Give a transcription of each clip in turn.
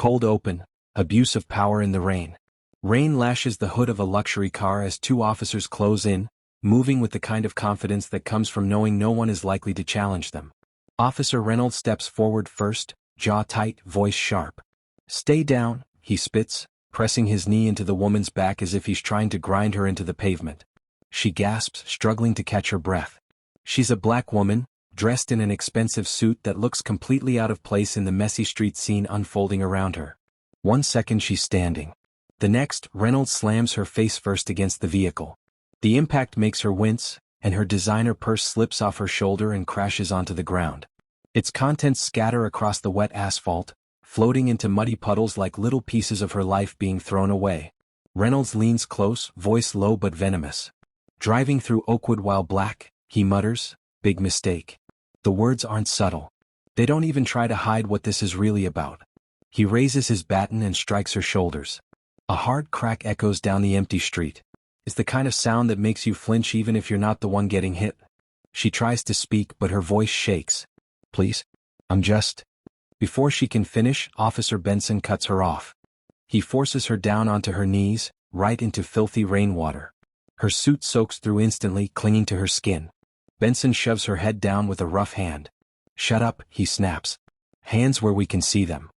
Cold open, abuse of power in the rain. Rain lashes the hood of a luxury car as two officers close in, moving with the kind of confidence that comes from knowing no one is likely to challenge them. Officer Reynolds steps forward first, jaw tight, voice sharp. "Stay down," he spits, pressing his knee into the woman's back as if he's trying to grind her into the pavement. She gasps, struggling to catch her breath. She's a black woman, dressed in an expensive suit that looks completely out of place in the messy street scene unfolding around her. 1 second she's standing. The next, Reynolds slams her face first against the vehicle. The impact makes her wince, and her designer purse slips off her shoulder and crashes onto the ground. Its contents scatter across the wet asphalt, floating into muddy puddles like little pieces of her life being thrown away. Reynolds leans close, voice low but venomous. "Driving through Oakwood while black," he mutters, "big mistake." The words aren't subtle. They don't even try to hide what this is really about. He raises his baton and strikes her shoulders. A hard crack echoes down the empty street. It's the kind of sound that makes you flinch even if you're not the one getting hit. She tries to speak but her voice shakes. "Please? I'm just..." Before she can finish, Officer Benson cuts her off. He forces her down onto her knees, right into filthy rainwater. Her suit soaks through instantly, clinging to her skin. Benson shoves her head down with a rough hand. "Shut up," he snaps. "Hands where we can see them."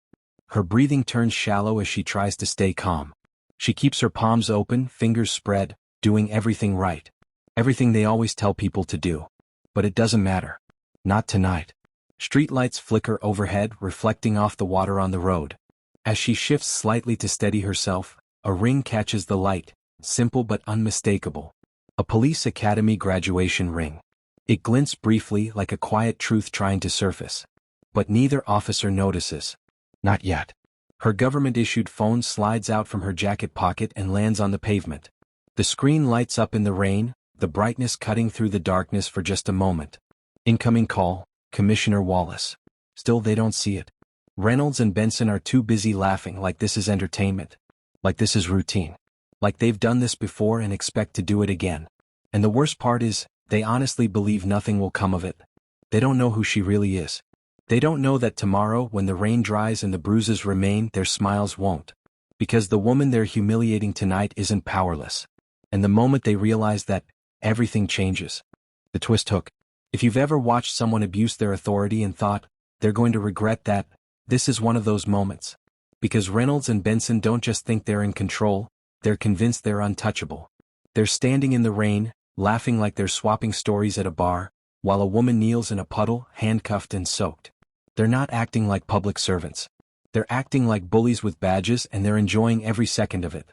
Her breathing turns shallow as she tries to stay calm. She keeps her palms open, fingers spread, doing everything right. Everything they always tell people to do. But it doesn't matter. Not tonight. Streetlights flicker overhead, reflecting off the water on the road. As she shifts slightly to steady herself, a ring catches the light, simple but unmistakable. A police academy graduation ring. It glints briefly like a quiet truth trying to surface. But neither officer notices. Not yet. Her government-issued phone slides out from her jacket pocket and lands on the pavement. The screen lights up in the rain, the brightness cutting through the darkness for just a moment. Incoming call, Commissioner Wallace. Still they don't see it. Reynolds and Benson are too busy laughing like this is entertainment. Like this is routine. Like they've done this before and expect to do it again. And the worst part is, they honestly believe nothing will come of it. They don't know who she really is. They don't know that tomorrow, when the rain dries and the bruises remain, their smiles won't. Because the woman they're humiliating tonight isn't powerless. And the moment they realize that, everything changes. The twist hook. If you've ever watched someone abuse their authority and thought, they're going to regret that, this is one of those moments. Because Reynolds and Benson don't just think they're in control, they're convinced they're untouchable. They're standing in the rain, laughing like they're swapping stories at a bar, while a woman kneels in a puddle, handcuffed and soaked. They're not acting like public servants. They're acting like bullies with badges, and they're enjoying every second of it.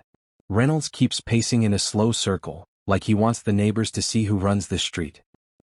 Reynolds keeps pacing in a slow circle, like he wants the neighbors to see who runs this street.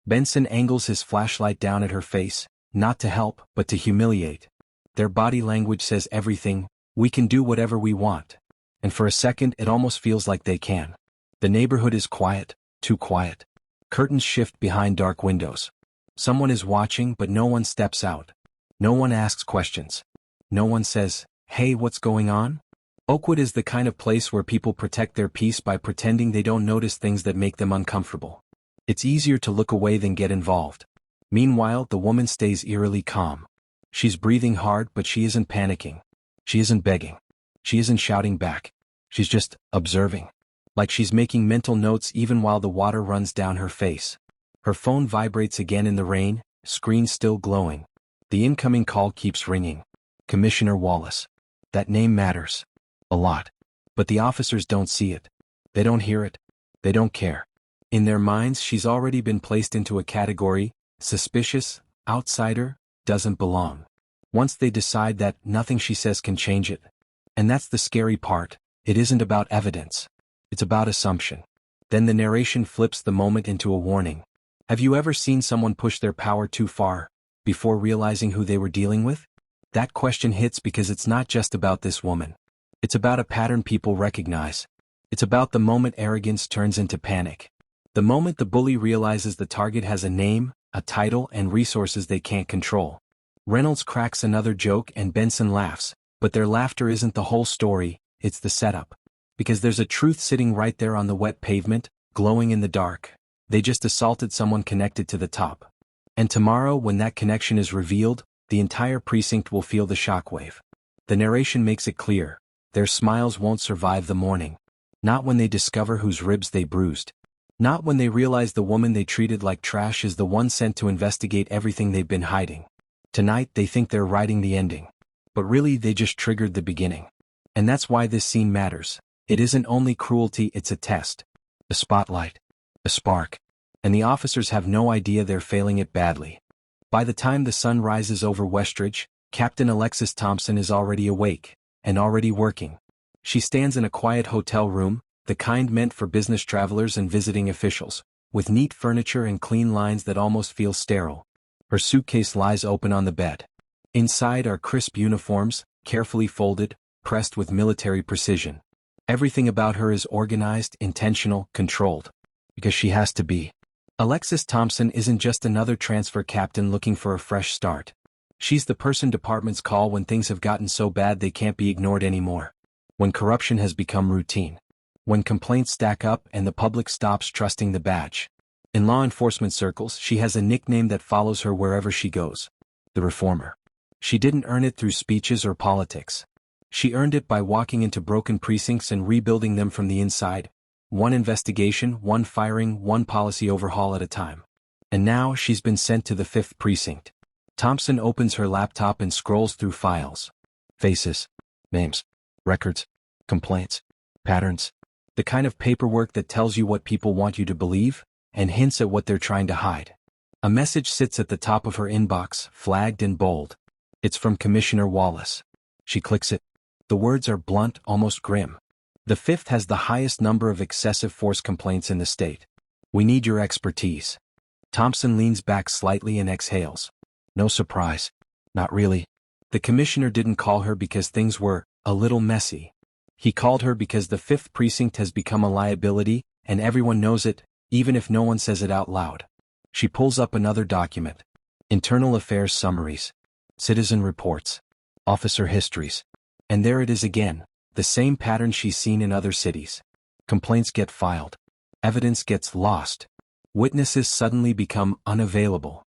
Benson angles his flashlight down at her face, not to help, but to humiliate. Their body language says everything, we can do whatever we want. And for a second it almost feels like they can. The neighborhood is quiet, too quiet. Curtains shift behind dark windows. Someone is watching but no one steps out. No one asks questions. No one says, "Hey, what's going on?" Oakwood is the kind of place where people protect their peace by pretending they don't notice things that make them uncomfortable. It's easier to look away than get involved. Meanwhile, the woman stays eerily calm. She's breathing hard but she isn't panicking. She isn't begging. She isn't shouting back. She's just observing. Like she's making mental notes even while the water runs down her face. Her phone vibrates again in the rain, screen still glowing. The incoming call keeps ringing. Commissioner Wallace. That name matters. A lot. But the officers don't see it. They don't hear it. They don't care. In their minds, she's already been placed into a category, suspicious, outsider, doesn't belong. Once they decide that, nothing she says can change it. And that's the scary part. It isn't about evidence. It's about assumption. Then the narration flips the moment into a warning. Have you ever seen someone push their power too far, before realizing who they were dealing with? That question hits because it's not just about this woman. It's about a pattern people recognize. It's about the moment arrogance turns into panic. The moment the bully realizes the target has a name, a title, and resources they can't control. Reynolds cracks another joke and Benson laughs, but their laughter isn't the whole story, it's the setup. Because there's a truth sitting right there on the wet pavement, glowing in the dark. They just assaulted someone connected to the top. And tomorrow, when that connection is revealed, the entire precinct will feel the shockwave. The narration makes it clear. Their smiles won't survive the morning. Not when they discover whose ribs they bruised. Not when they realize the woman they treated like trash is the one sent to investigate everything they've been hiding. Tonight they think they're writing the ending. But really they just triggered the beginning. And that's why this scene matters. It isn't only cruelty, it's a test. A spotlight. A spark. And the officers have no idea they're failing it badly. By the time the sun rises over Westridge, Captain Alexis Thompson is already awake, and already working. She stands in a quiet hotel room, the kind meant for business travelers and visiting officials, with neat furniture and clean lines that almost feel sterile. Her suitcase lies open on the bed. Inside are crisp uniforms, carefully folded, pressed with military precision. Everything about her is organized, intentional, controlled. Because she has to be. Alexis Thompson isn't just another transfer captain looking for a fresh start. She's the person departments call when things have gotten so bad they can't be ignored anymore. When corruption has become routine. When complaints stack up and the public stops trusting the badge. In law enforcement circles, she has a nickname that follows her wherever she goes. The Reformer. She didn't earn it through speeches or politics. She earned it by walking into broken precincts and rebuilding them from the inside. One investigation, one firing, one policy overhaul at a time. And now she's been sent to the 5th precinct. Thompson opens her laptop and scrolls through files. Faces. Names. Records. Complaints. Patterns. The kind of paperwork that tells you what people want you to believe, and hints at what they're trying to hide. A message sits at the top of her inbox, flagged in bold. It's from Commissioner Wallace. She clicks it. The words are blunt, almost grim. The 5th has the highest number of excessive force complaints in the state. We need your expertise. Thompson leans back slightly and exhales. No surprise. Not really. The commissioner didn't call her because things were a little messy. He called her because the 5th precinct has become a liability, and everyone knows it, even if no one says it out loud. She pulls up another document. Internal affairs summaries. Citizen reports. Officer histories. And there it is again, the same pattern she's seen in other cities. Complaints get filed. Evidence gets lost. Witnesses suddenly become unavailable.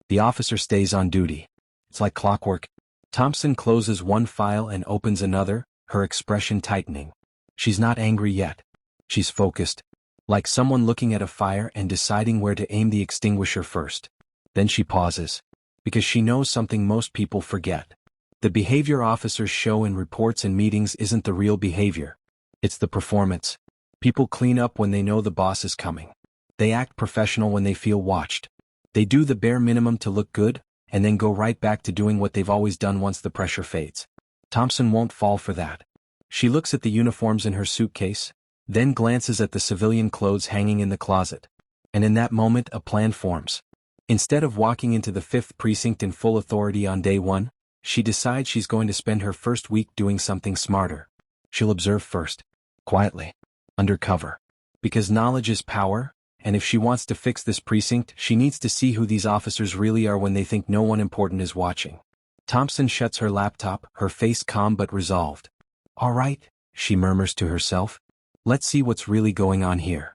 The officer stays on duty. It's like clockwork. Thompson closes one file and opens another, her expression tightening. She's not angry yet. She's focused. Like someone looking at a fire and deciding where to aim the extinguisher first. Then she pauses. Because she knows something most people forget. The behavior officers show in reports and meetings isn't the real behavior. It's the performance. People clean up when they know the boss is coming. They act professional when they feel watched. They do the bare minimum to look good, and then go right back to doing what they've always done once the pressure fades. Thompson won't fall for that. She looks at the uniforms in her suitcase, then glances at the civilian clothes hanging in the closet. And in that moment a plan forms. Instead of walking into the 5th precinct in full authority on day one, she decides she's going to spend her first week doing something smarter. She'll observe first. Quietly. Undercover. Because knowledge is power, and if she wants to fix this precinct, she needs to see who these officers really are when they think no one important is watching. Thompson shuts her laptop, her face calm but resolved. All right, she murmurs to herself. Let's see what's really going on here.